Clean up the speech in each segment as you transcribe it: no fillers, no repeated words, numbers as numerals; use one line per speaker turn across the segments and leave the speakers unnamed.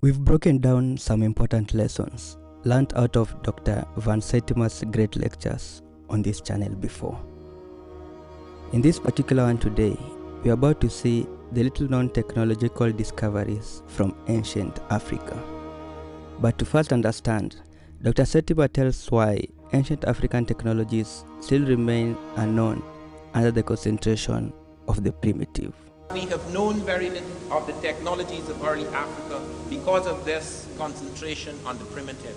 We've broken down some important lessons learned out of Dr. Van Sertima's great lectures on this channel before. In this particular one today, we are about to see the little-known technological discoveries from ancient Africa. But to first understand, Dr. Sertima tells why ancient African technologies still remain unknown under the concentration of the primitive.
We have known very little of the technologies of early Africa because of this concentration on the primitive.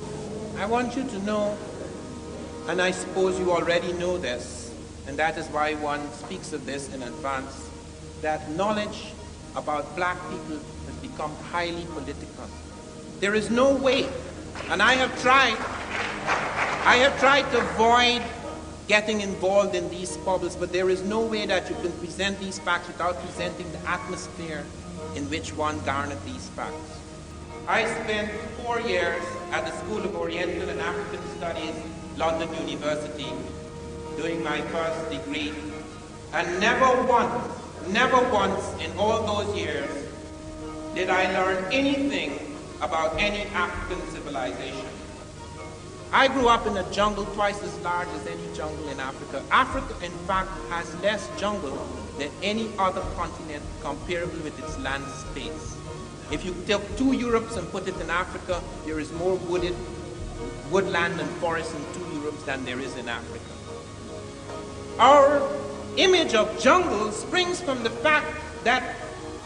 I want you to know, and I suppose you already know this, and that is why one speaks of this in advance, that knowledge about black people has become highly political. There is no way, and I have tried to avoid getting involved in these squabbles, but there is no way that you can present these facts without presenting the atmosphere in which one garnered these facts. I spent 4 years at the School of Oriental and African Studies, London University, doing my first degree, and never once in all those years did I learn anything about any African civilization. I grew up in a jungle twice as large as any jungle in Africa. Africa, in fact, has less jungle than any other continent comparable with its land space. If you took 2 Europes and put it in Africa, there is more woodland and forest in 2 Europes than there is in Africa. Our image of jungle springs from the fact that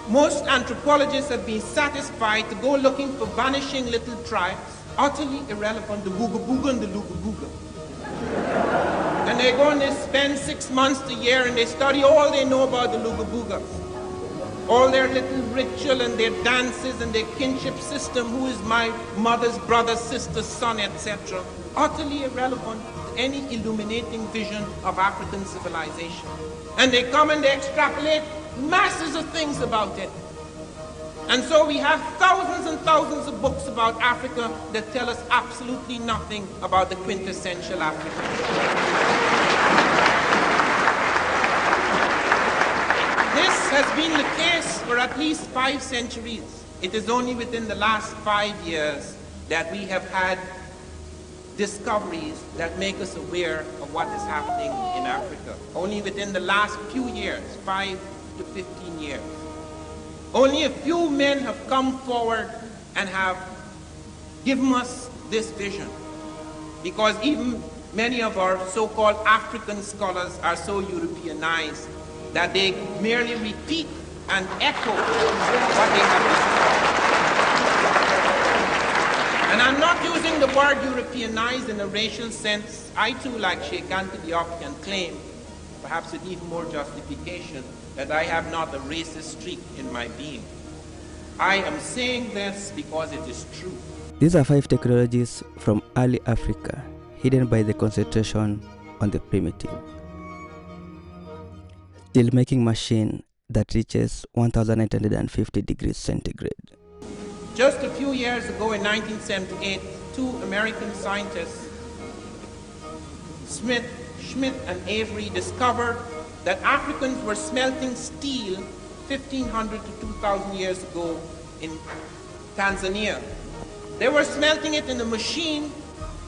most anthropologists have been satisfied to go looking for vanishing little tribes, utterly irrelevant, the Booga Booga and the Luga Booga. And they go and they spend 6 months a year and they study all they know about the Luga Boogas. All their little ritual and their dances and their kinship system, who is my mother's brother, sister, son, etc. Utterly irrelevant to any illuminating vision of African civilization. And they come and they extrapolate masses of things about it. And so we have thousands and thousands of books about Africa that tell us absolutely nothing about the quintessential African. This has been the case for at least 5 centuries. It is only within the last 5 years that we have had discoveries that make us aware of what is happening in Africa. Only within the last few years, 5 to 15 years. Only a few men have come forward and have given us this vision, because even many of our so-called African scholars are so Europeanized that they merely repeat and echo what they have discovered. And I'm not using the word Europeanized in a racial sense. I too, like Sheikh Anta Diop, can claim, perhaps with even more justification, that I have not a racist streak in my being. I am saying this because it is true.
These are 5 technologies from early Africa, hidden by the concentration on the primitive. Steel-making machine that reaches 1850 degrees centigrade.
Just a few years ago in 1978, 2 American scientists, Schmidt and Avery, discovered that Africans were smelting steel 1,500 to 2,000 years ago in Tanzania. They were smelting it in a machine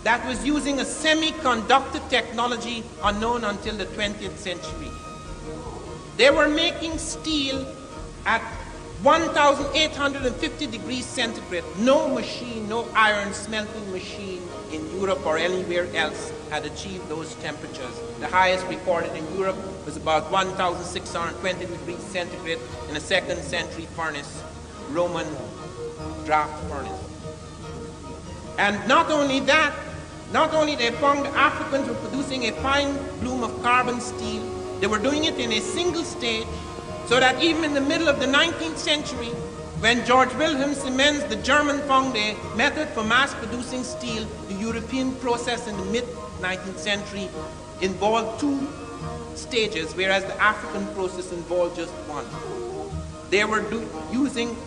that was using a semiconductor technology unknown until the 20th century. They were making steel at 1,850 degrees centigrade. No machine, no iron smelting machine in Europe or anywhere else had achieved those temperatures. The highest recorded in Europe was about 1,620 degrees centigrade in a 2nd century furnace, Roman draft furnace. And not only that, they found the Africans were producing a fine bloom of carbon steel. They were doing it in a single stage, so that even in the middle of the 19th century, when George Wilhelm Siemens, the German, found a method for mass-producing steel, the European process in the mid-19th century involved 2 stages, whereas the African process involved just 1. They were using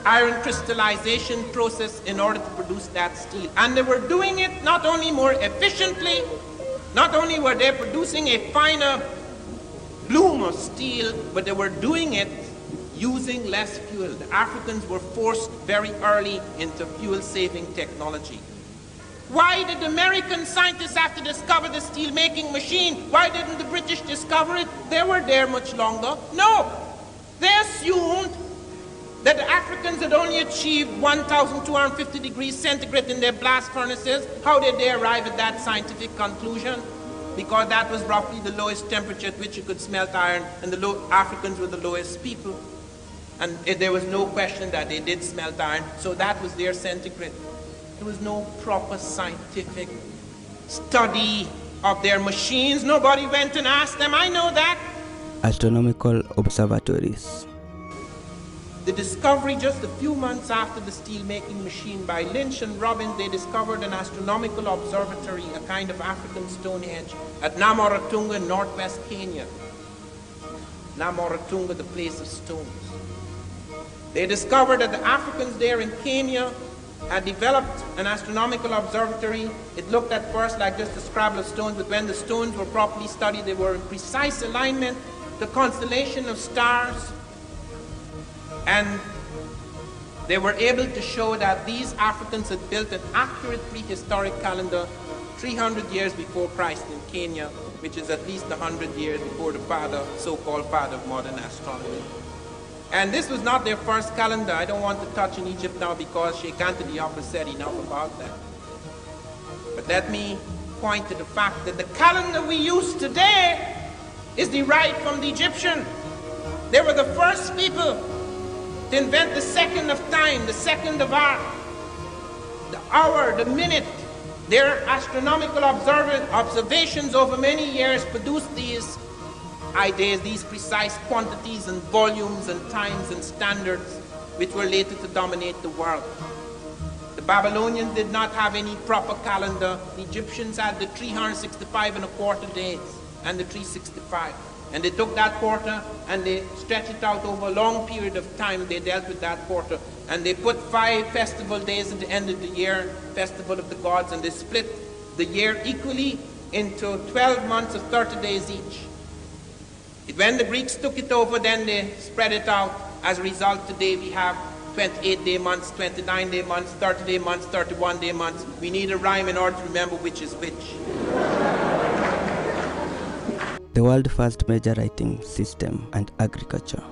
iron crystallization process in order to produce that steel. And they were doing it not only more efficiently, not only were they producing a finer bloom of steel, but they were doing it using less fuel. The Africans were forced very early into fuel-saving technology. Why did the American scientists have to discover the steel-making machine? Why didn't the British discover it? They were there much longer. No! They assumed that the Africans had only achieved 1,250 degrees centigrade in their blast furnaces. How did they arrive at that scientific conclusion? Because that was roughly the lowest temperature at which you could smelt iron, and the Africans were the lowest people. And there was no question that they did smelt iron, so that was their centigrade. There was no proper scientific study of their machines. Nobody went and asked them. I know that.
Astronomical observatories.
The discovery just a few months after the steel-making machine by Lynch and Robbins, they discovered an astronomical observatory, a kind of African Stonehenge, at Namoratunga in northwest Kenya. Namoratunga, the place of stones. They discovered that the Africans there in Kenya had developed an astronomical observatory. It looked at first like just a scrabble of stones, but when the stones were properly studied, they were in precise alignment, the constellation of stars, and they were able to show that these Africans had built an accurate prehistoric calendar 300 years before Christ in Kenya, which is at least 100 years before the so-called father of modern astronomy. And this was not their first calendar. I don't want to touch on Egypt now because Sheikh Anta Diop has said enough about that. But let me point to the fact that the calendar we use today is derived from the Egyptian. They were the first people to invent the second of time, the second of art, the hour, the minute. Their astronomical observations over many years produced these ideas, these precise quantities and volumes and times and standards which were later to dominate the world. The Babylonians did not have any proper calendar. The Egyptians had the 365 and a quarter days and the 365. And they took that quarter and they stretched it out over a long period of time. They dealt with that quarter. And they put 5 festival days at the end of the year, festival of the gods, and they split the year equally into 12 months of 30 days each. When the Greeks took it over, then they spread it out. As a result, today we have 28-day months, 29-day months, 30-day months, 31-day months. We need a rhyme in order to remember which is which.
The world's first major writing system and agriculture.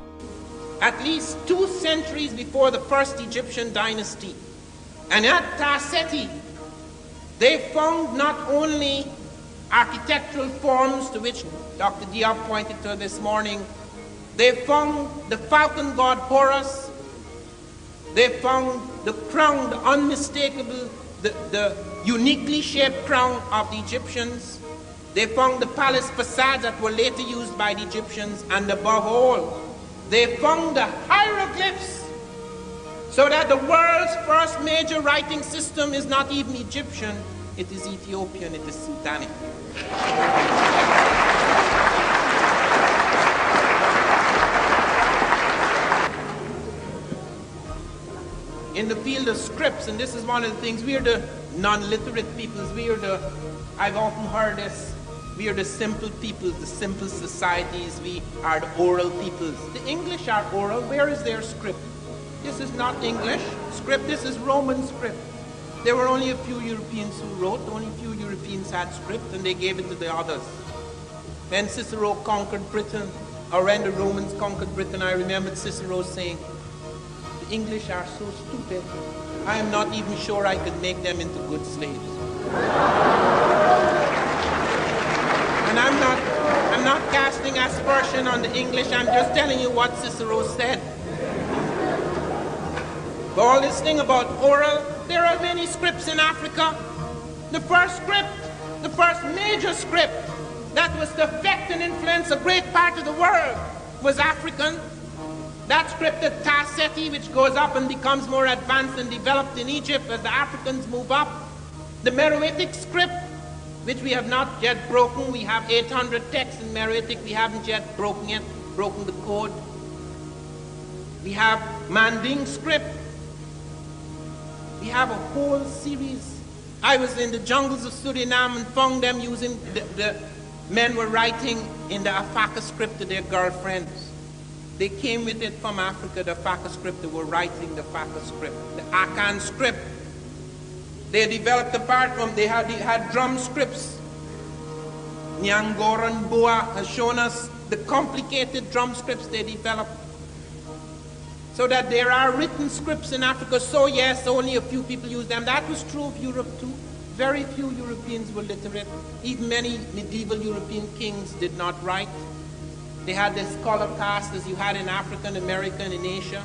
At least 2 centuries before the first Egyptian dynasty, and at Tarseti, they found not only architectural forms to which Dr. Diop pointed to this morning. They found the falcon god Horus. They found the crown, the unmistakable, the uniquely shaped crown of the Egyptians. They found the palace facades that were later used by the Egyptians, and above all, they found the hieroglyphs, so that the world's first major writing system is not even Egyptian, it is Ethiopian, it is Sudanic. In the field of scripts, and this is one of the things, we are the non-literate peoples, I've often heard this, we are the simple peoples, the simple societies, we are the oral peoples. The English are oral, where is their script? This is not English script, this is Roman script. There were only a few Europeans who wrote, only a few Europeans had script, and they gave it to the others. When Cicero conquered Britain, or when the Romans conquered Britain, I remembered Cicero saying, the English are so stupid, I am not even sure I could make them into good slaves. And I'm not casting aspersion on the English, I'm just telling you what Cicero said. But all this thing about oral, there are many scripts in Africa. The first script, the first major script that was to affect and influence a great part of the world was African. That script at Tarseti, which goes up and becomes more advanced and developed in Egypt as the Africans move up. The Meroitic script, which we have not yet broken. We have 800 texts in Meroitic. We haven't yet broken the code. We have Manding script. We have a whole series. I was in the jungles of Suriname and found them using, the men were writing in the Afaka script to their girlfriends. They came with it from Africa, the Faka script. They were writing the Faka script, the Akan script. They developed apart from, they had drum scripts. Nyangoran Boa has shown us the complicated drum scripts they developed. So that there are written scripts in Africa. So yes, only a few people use them. That was true of Europe too. Very few Europeans were literate. Even many medieval European kings did not write. They had this scholar caste as you had in Africa and America and in Asia.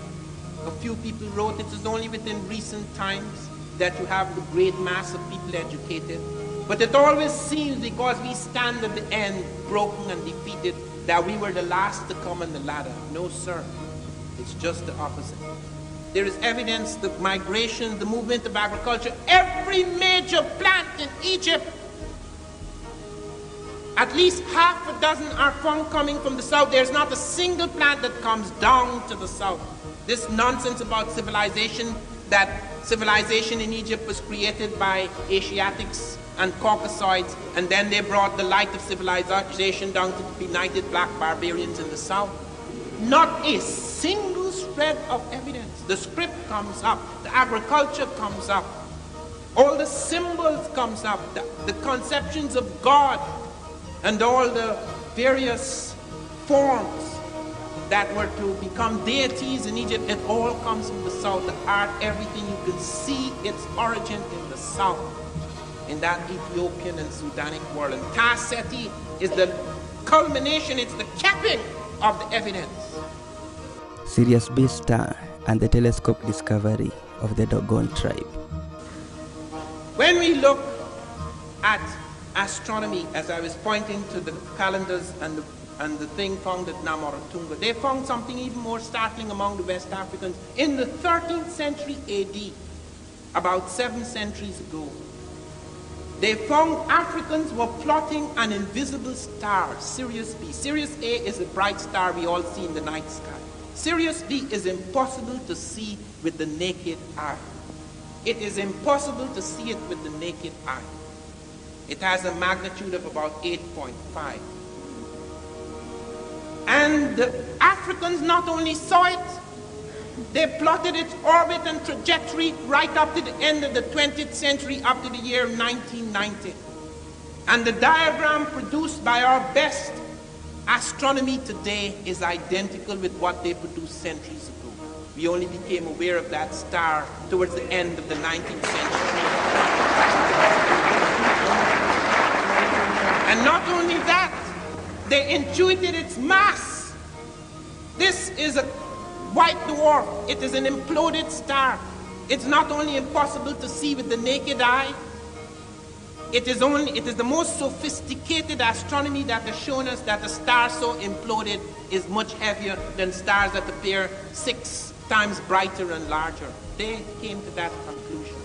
A few people wrote. It is only within recent times that you have the great mass of people educated. But it always seems, because we stand at the end, broken and defeated, that we were the last to come on the ladder. No, sir. It's just the opposite. There is evidence, the migration, the movement of agriculture. Every major plant in Egypt, at least half a dozen are found coming from the south. There's not a single plant that comes down to the south. This nonsense about civilization, that civilization in Egypt was created by Asiatics and Caucasoids, and then they brought the light of civilization down to the benighted black barbarians in the south. Not a single shred of evidence. The script comes up, the agriculture comes up, all the symbols comes up, the conceptions of God, and all the various forms that were to become deities in Egypt. It all comes from the south. The art, everything, you can see its origin in the south, in that Ethiopian and Sudanic world. And Ta-Seti is the culmination, it's the capping of the evidence.
Sirius B star and the telescope discovery of the Dogon tribe.
When we look at astronomy, as I was pointing to the calendars and the thing found at Namaratunga, they found something even more startling among the West Africans. In the 13th century AD, about 7 centuries ago, they found Africans were plotting an invisible star, Sirius B. Sirius A is a bright star we all see in the night sky. Sirius B is impossible to see with the naked eye. It is impossible to see it with the naked eye. It has a magnitude of about 8.5. And the Africans not only saw it, they plotted its orbit and trajectory right up to the end of the 20th century, up to the year 1990. And the diagram produced by our best astronomy today is identical with what they produced centuries ago. We only became aware of that star towards the end of the 19th century. And not only that, they intuited its mass. This is a white dwarf. It is an imploded star. It's not only impossible to see with the naked eye, it is the most sophisticated astronomy that has shown us that a star so imploded is much heavier than stars that appear 6 times brighter and larger. They came to that conclusion.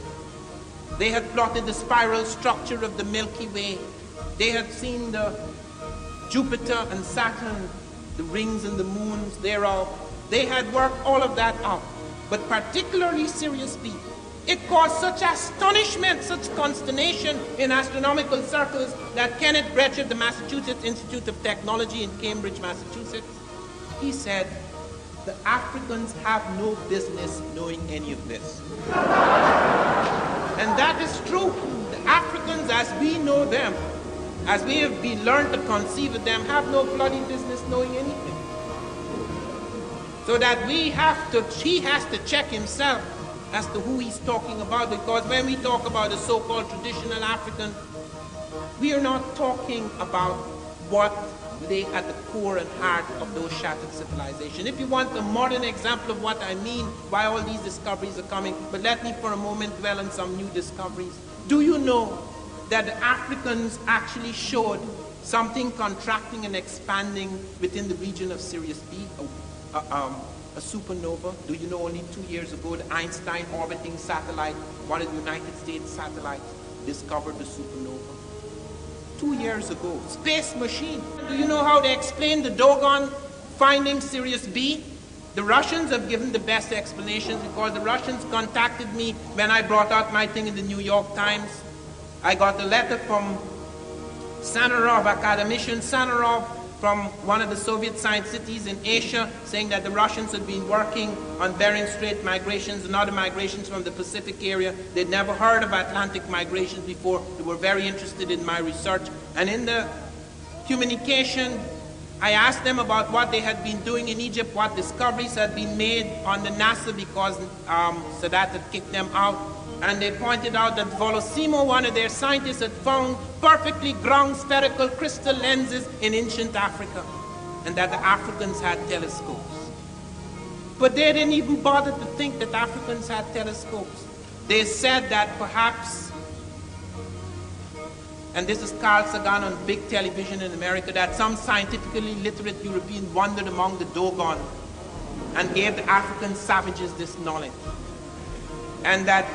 They had plotted the spiral structure of the Milky Way. They had seen the Jupiter and Saturn, the rings and the moons thereof. They had worked all of that out. But particularly Sirius B, it caused such astonishment, such consternation in astronomical circles that Kenneth Brecht of the Massachusetts Institute of Technology in Cambridge, Massachusetts, he said, the Africans have no business knowing any of this. And that is true. The Africans, as we know them, as we have been learned to conceive of them, have no bloody business knowing anything. So that he has to check himself as to who he's talking about, because when we talk about the so-called traditional African, we are not talking about what lay at the core and heart of those shattered civilizations. If you want a modern example of what I mean, why all these discoveries are coming, but let me for a moment dwell on some new discoveries. Do you know that the Africans actually showed something contracting and expanding within the region of Sirius B, a supernova? Do you know only 2 years ago the Einstein orbiting satellite, one of the United States satellites, discovered the supernova? 2 years ago. Space machine. Do you know how they explain the Dogon finding Sirius B? The Russians have given the best explanations, because the Russians contacted me when I brought out my thing in the New York Times. I got a letter from Sanarov, academician Sanarov, from one of the Soviet science cities in Asia, saying that the Russians had been working on Bering Strait migrations and other migrations from the Pacific area. They'd never heard of Atlantic migrations before. They were very interested in my research. And in the communication, I asked them about what they had been doing in Egypt, what discoveries had been made on the NASA because Sadat had kicked them out. And they pointed out that Volosimo, one of their scientists, had found perfectly ground spherical crystal lenses in ancient Africa, and that the Africans had telescopes. But they didn't even bother to think that Africans had telescopes. They said that perhaps, and this is Carl Sagan on big television in America, that some scientifically literate European wandered among the Dogon and gave the African savages this knowledge. And that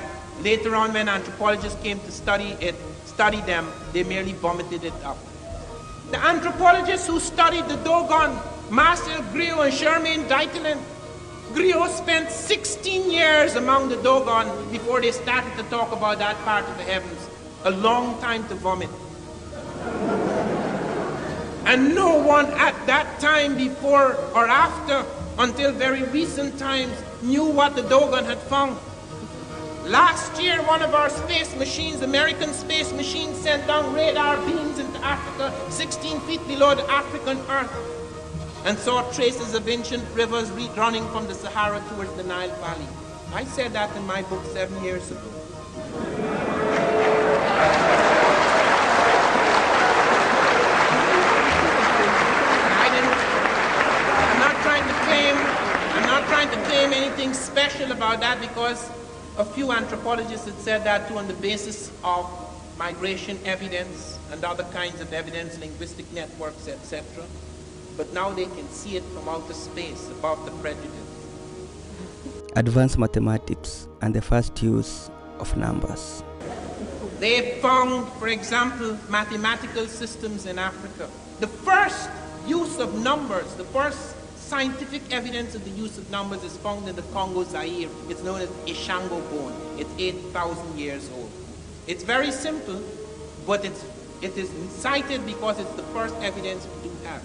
later on, when anthropologists came to study them, they merely vomited it up. The anthropologists who studied the Dogon, Marcel Griot and Germain Dieterlen, Griot spent 16 years among the Dogon before they started to talk about that part of the heavens. A long time to vomit. And no one at that time, before or after, until very recent times, knew what the Dogon had found. Last year, one of our space machines, American space machines, sent down radar beams into Africa, 16 feet below the African Earth, and saw traces of ancient rivers running from the Sahara towards the Nile Valley. I said that in my book 7 years ago. I'm not trying to claim anything special about that, because a few anthropologists had said that too on the basis of migration evidence and other kinds of evidence, linguistic networks, etc. But now they can see it from outer space, above the prejudice.
Advanced mathematics and the first use of numbers.
They found, for example, mathematical systems in Africa. The first use of numbers, the first scientific evidence of the use of numbers is found in the Congo Zaire. It's known as Ishango bone. It's 8,000 years old. It's very simple, but it is cited because it's the first evidence we do have.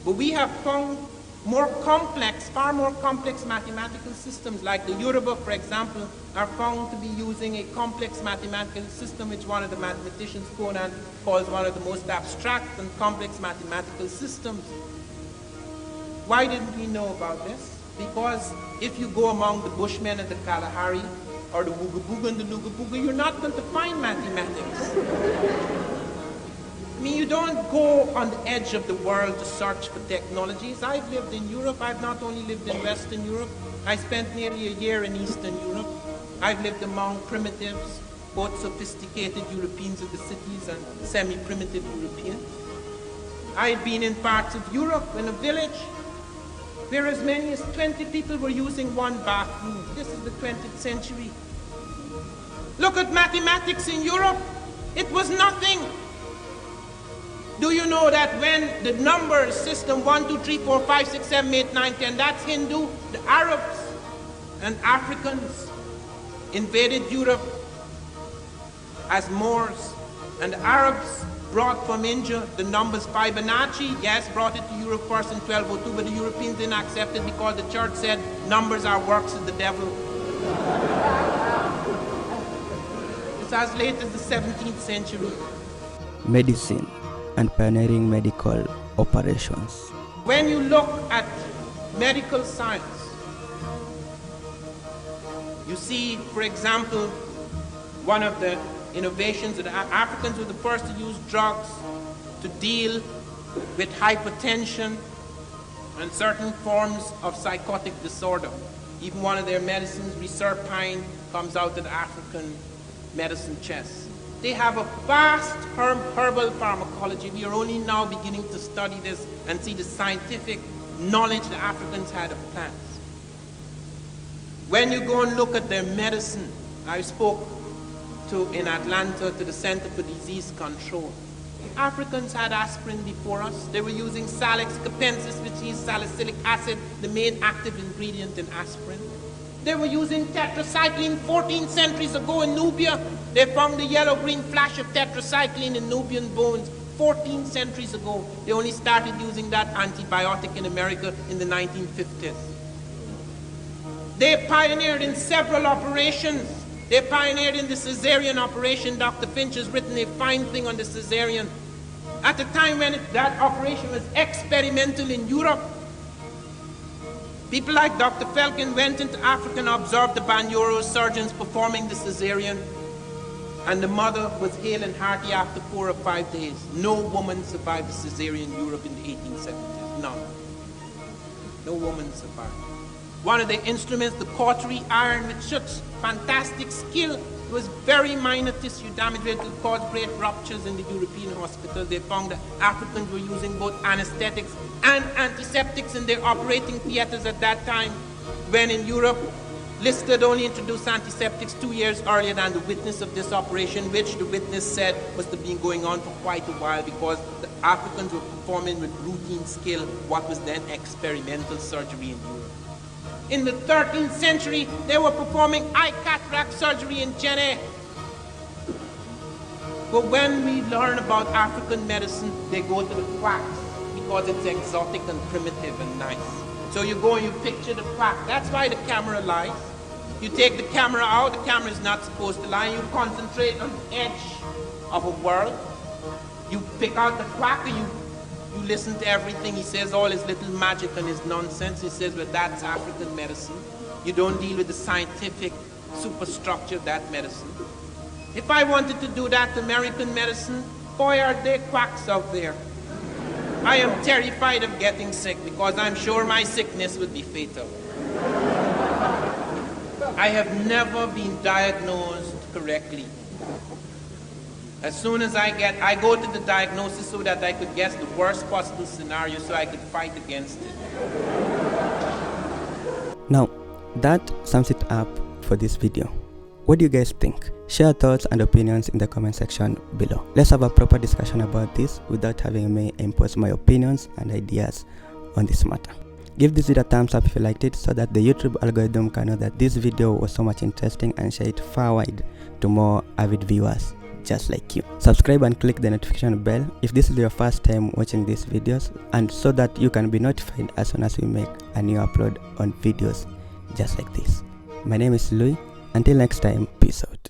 But we have found more complex, far more complex mathematical systems, like the Yoruba, for example, are found to be using a complex mathematical system, which one of the mathematicians, Conan, calls one of the most abstract and complex mathematical systems. Why didn't we know about this? Because if you go among the Bushmen and the Kalahari, or the Wugabuga and the Lugabuga, you're not going to find mathematics. I mean, you don't go on the edge of the world to search for technologies. I've lived in Europe. I've not only lived in Western Europe. I spent nearly a year in Eastern Europe. I've lived among primitives, both sophisticated Europeans of the cities and semi-primitive Europeans. I've been in parts of Europe, in a village, where as many as 20 people were using one bathroom. This is the 20th century. Look at mathematics in Europe. It was nothing. Do you know that when the numbers system 1, 2, 3, 4, 5, 6, 7, 8, 9, 10, that's Hindu, the Arabs and Africans invaded Europe as Moors, and the Arabs brought from India the numbers Fibonacci, yes, brought it to Europe first in 1202, but the Europeans didn't accept it because the church said numbers are works of the devil. It's as late as the 17th century.
Medicine and pioneering medical operations.
When you look at medical science, you see, for example, one of the innovations that Africans were the first to use drugs to deal with hypertension and certain forms of psychotic disorder. Even one of their medicines, reserpine, comes out of the African medicine chest. They have a vast herbal pharmacology. We are only now beginning to study this and see the scientific knowledge the Africans had of plants. When you go and look at their medicine, I spoke in Atlanta to the Center for Disease Control. The Africans had aspirin before us. They were using Salix capensis, which is salicylic acid, the main active ingredient in aspirin. They were using tetracycline 14 centuries ago in Nubia. They found the yellow-green flash of tetracycline in Nubian bones 14 centuries ago. They only started using that antibiotic in America in the 1950s. They pioneered in several operations. They pioneered in the cesarean operation. Dr. Finch has written a fine thing on the cesarean. At the time when that operation was experimental in Europe, people like Dr. Felkin went into Africa and observed the Banyoro surgeons performing the cesarean, and the mother was hale and hearty after 4 or 5 days. No woman survived the cesarean in Europe in the 1870s. None. No woman survived. One of the instruments, the cautery iron, with such fantastic skill, it was very minor tissue damage. It caused great ruptures in the European hospitals. They found that Africans were using both anesthetics and antiseptics in their operating theaters at that time, when in Europe, Lister had only introduced antiseptics 2 years earlier than the witness of this operation, which the witness said must have been going on for quite a while, because the Africans were performing with routine skill what was then experimental surgery in Europe. In the 13th century, they were performing eye cataract surgery in Jenny. But when we learn about African medicine, they go to the quacks because it's exotic and primitive and nice. So you go and you picture the quack. That's why the camera lies. You take the camera out, the camera is not supposed to lie. You concentrate on the edge of a world. You pick out the quack and you listen to everything he says, all his little magic and his nonsense. He says, well, that's African medicine. You don't deal with the scientific superstructure of that medicine. If I wanted to do that American medicine, boy, are there quacks out there. I am terrified of getting sick because I'm sure my sickness would be fatal. I have never been diagnosed correctly. As soon as I go to the diagnosis so that I could guess the worst possible scenario so I could fight against it.
Now, that sums it up for this video. What do you guys think? Share thoughts and opinions in the comment section below. Let's have a proper discussion about this without having me impose my opinions and ideas on this matter. Give this video a thumbs up if you liked it, so that the YouTube algorithm can know that this video was so much interesting and share it far wide to more avid viewers just like you. Subscribe and click the notification bell if this is your first time watching these videos, and so that you can be notified as soon as we make a new upload on videos just like this. My name is Louis. Until next time, peace out.